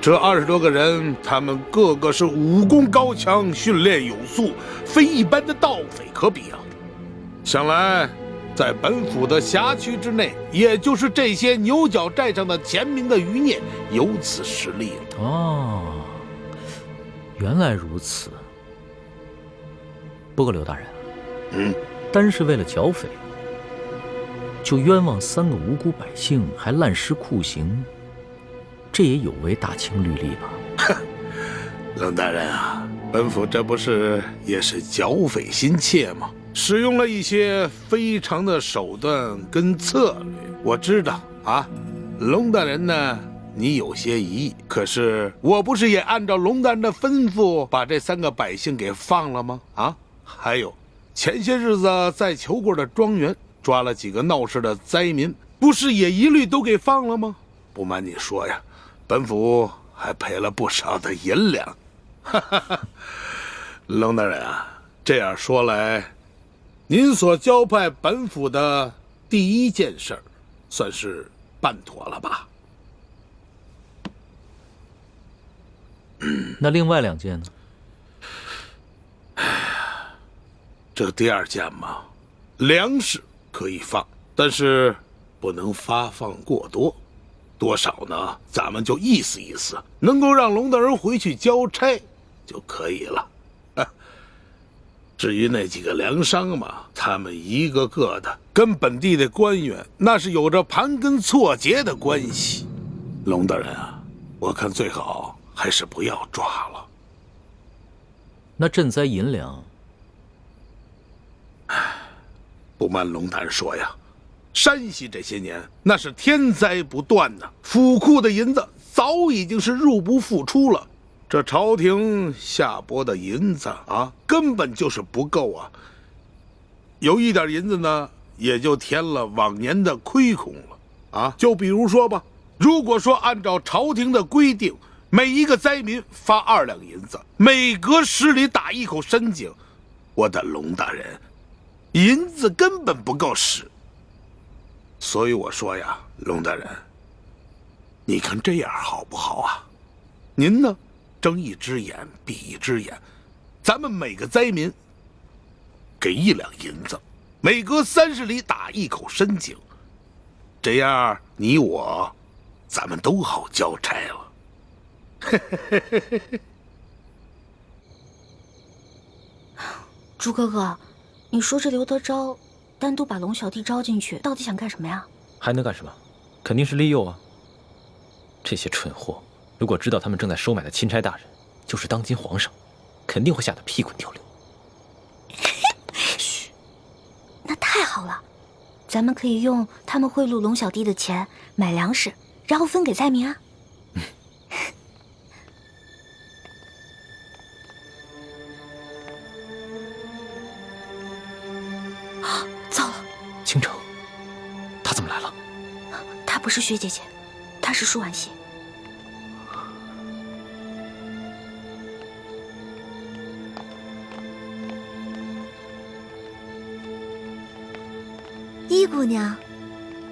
这20多个人，他们个个是武功高强，训练有素，非一般的盗匪可比啊！想来，在本府的辖区之内，也就是这些牛角寨上的前明的余孽有此实力了。哦，原来如此。不过刘大人，单是为了剿匪，就冤枉3个无辜百姓，还滥施酷刑，这也有违大清律例吧？冷大人啊，本府这不是也是剿匪心切吗？使用了一些非常的手段跟策略。我知道啊，龙大人呢，你有些疑义，可是我不是也按照龙大人的吩咐把这3个百姓给放了吗？啊，还有前些日子在裘贵的庄园抓了几个闹事的灾民，不是也一律都给放了吗？不瞒你说呀，本府还赔了不少的银两。哈哈哈，龙大人啊，这样说来，您所交派本府的第1件事儿，算是办妥了吧？那另外2件呢？这第2件嘛，粮食可以放，但是不能发放过多，多少呢？咱们就意思意思，能够让龙大人回去交差就可以了。至于那几个粮商嘛，他们一个个的跟本地的官员那是有着盘根错节的关系。龙大人啊，我看最好还是不要抓了。那赈灾银两，不瞒龙大人说呀，山西这些年那是天灾不断呐，府库的银子早已经是入不敷出了。这朝廷下拨的银子啊，根本就是不够啊。有一点银子呢，也就填了往年的亏空了啊。就比如说吧，如果说按照朝廷的规定，每一个灾民发2两银子，每隔10里打一口深井，我的龙大人，银子根本不够使。所以我说呀，龙大人，你看这样好不好啊？您呢，睁一只眼闭一只眼，咱们每个灾民给1两银子，每隔30里打一口深井，这样你我咱们都好交差了。朱哥哥，你说这刘德昭单独把龙小弟招进去，到底想干什么呀？还能干什么？肯定是利诱啊！这些蠢货，如果知道他们正在收买的钦差大人就是当今皇上，肯定会吓得屁滚尿流。嘘，那太好了，咱们可以用他们贿赂龙小弟的钱买粮食，然后分给灾民啊。糟了，倾城，他怎么来了？她不是薛姐姐，她是舒婉欣。一姑娘，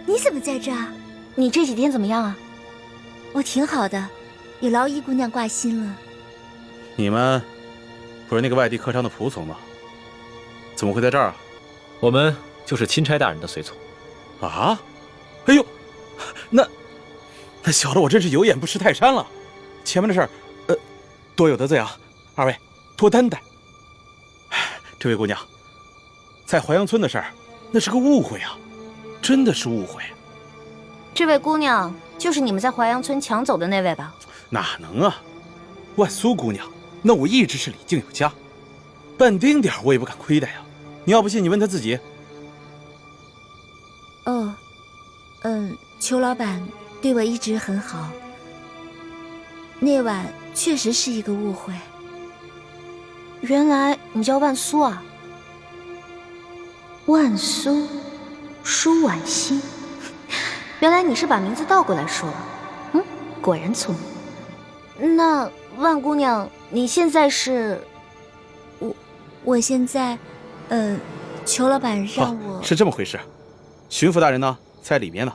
你怎么在这儿？你这几天怎么样啊？我挺好的，有劳一姑娘挂心了。你们不是那个外地客商的仆从吗？怎么会在这儿啊？我们就是钦差大人的随从。啊？哎呦，那小的我真是有眼不识泰山了。前面的事儿，多有得罪啊！二位多担待。这位姑娘，在淮阳村的事儿，那是个误会啊，真的是误会。这位姑娘就是你们在淮阳村抢走的那位吧？哪能啊！万苏姑娘，那我一直是礼敬有加，半丁点我也不敢亏待呀。你要不信，你问他自己。哦，裘老板对我一直很好。那晚确实是一个误会。原来你叫万苏啊？万苏，舒婉欣。原来你是把名字倒过来说。果然聪明。那万姑娘，你现在是？我现在，裘老板让我。是这么回事。巡抚大人呢，在里面呢。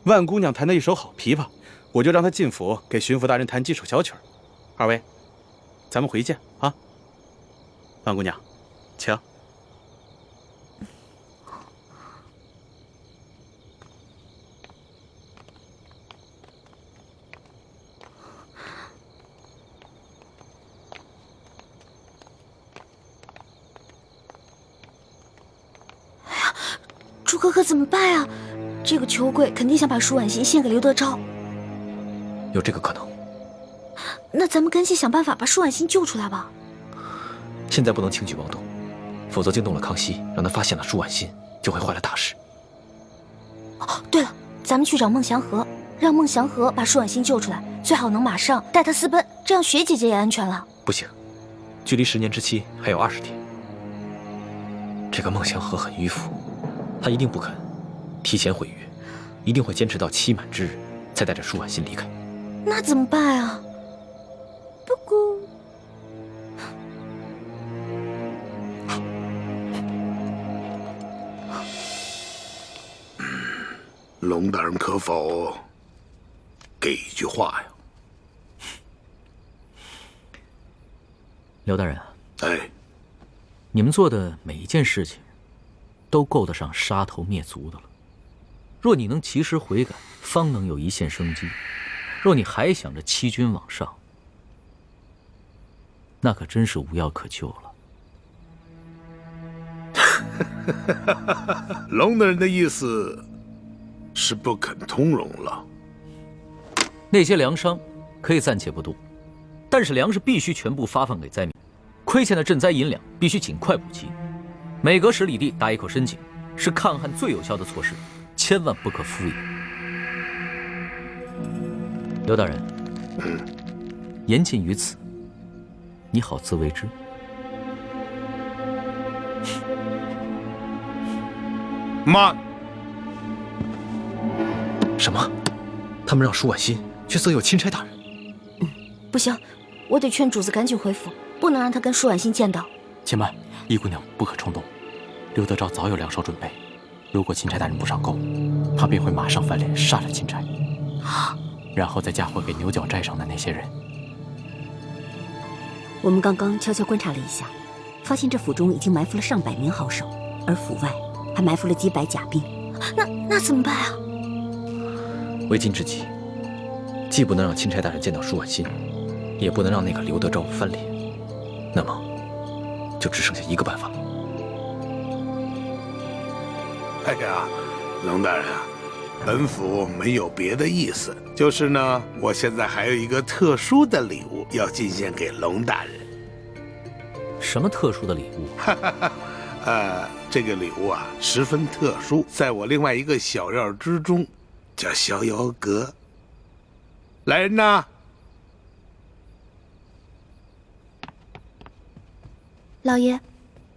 万姑娘弹得一手好琵琶，我就让她进府给巡抚大人弹几首小曲儿。二位，咱们回见啊。万姑娘，请。朱哥哥怎么办啊？这个裘贵肯定想把舒婉欣献给刘德昭。有这个可能。那咱们赶紧想办法把舒婉欣救出来吧。现在不能轻举妄动，否则惊动了康熙，让他发现了舒婉欣，就会坏了大事。哦，对了，咱们去找孟祥和，让孟祥和把舒婉欣救出来，最好能马上带她私奔，这样雪姐姐也安全了。不行，距离10年之期还有20天。这个孟祥和很迂腐，他一定不肯提前毁约，一定会坚持到期满之日才带着舒婉欣离开。那怎么办啊？不过，龙大人可否给一句话呀？刘大人，哎，你们做的每一件事情，都够得上杀头灭族的了。若你能及时悔改，方能有一线生机；若你还想着欺君罔上，那可真是无药可救了。龙大人的意思是不肯通融了。那些粮商可以暂且不动，但是粮食必须全部发放给灾民，亏欠的赈灾银两必须尽快补齐。每隔10里地打一口深井，是抗旱最有效的措施，千万不可敷衍。刘大人，言尽于此，你好自为之。慢！什么？他们让舒婉欣去色诱钦差大人？不行，我得劝主子赶紧回府，不能让他跟舒婉欣见到。且慢，易姑娘不可冲动。刘德昭早有2手准备，如果钦差大人不上钩，他便会马上翻脸杀了钦差，然后再嫁祸给牛角寨上的那些人。我们刚刚悄悄观察了一下，发现这府中已经埋伏了上百名好手，而府外还埋伏了几百甲兵。那怎么办啊？为今之计，既不能让钦差大人见到舒婉欣，也不能让那个刘德昭翻脸，那么就只剩下一个办法了。哎呀，龙大人啊，本府没有别的意思，就是呢，我现在还有一个特殊的礼物要进献给龙大人。什么特殊的礼物？这个礼物啊十分特殊，在我另外一个小院之中，叫逍遥阁。来人呐！老爷，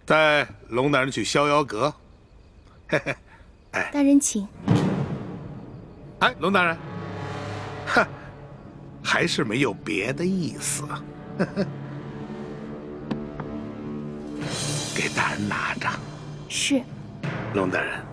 带龙大人去逍遥阁。嘿嘿，哎，大人请。哎，龙大人，还是没有别的意思。给大人拿着。是。龙大人，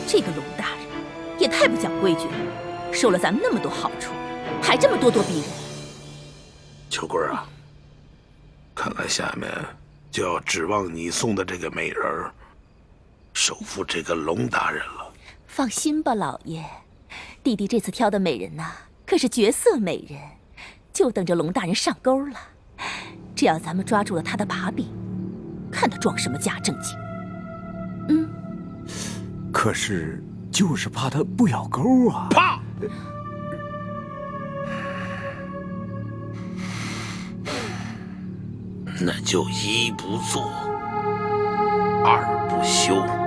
这个龙大人也太不讲规矩了，受了咱们那么多好处，还这么咄咄逼人。秋桂啊，看来下面就要指望你送的这个美人儿收服这个龙大人了。放心吧，老爷，弟弟这次挑的美人呐，可是绝色美人，就等着龙大人上钩了。只要咱们抓住了他的把柄，看他装什么假正经。可是，就是怕他不咬钩啊！怕！那就一不做，二不休。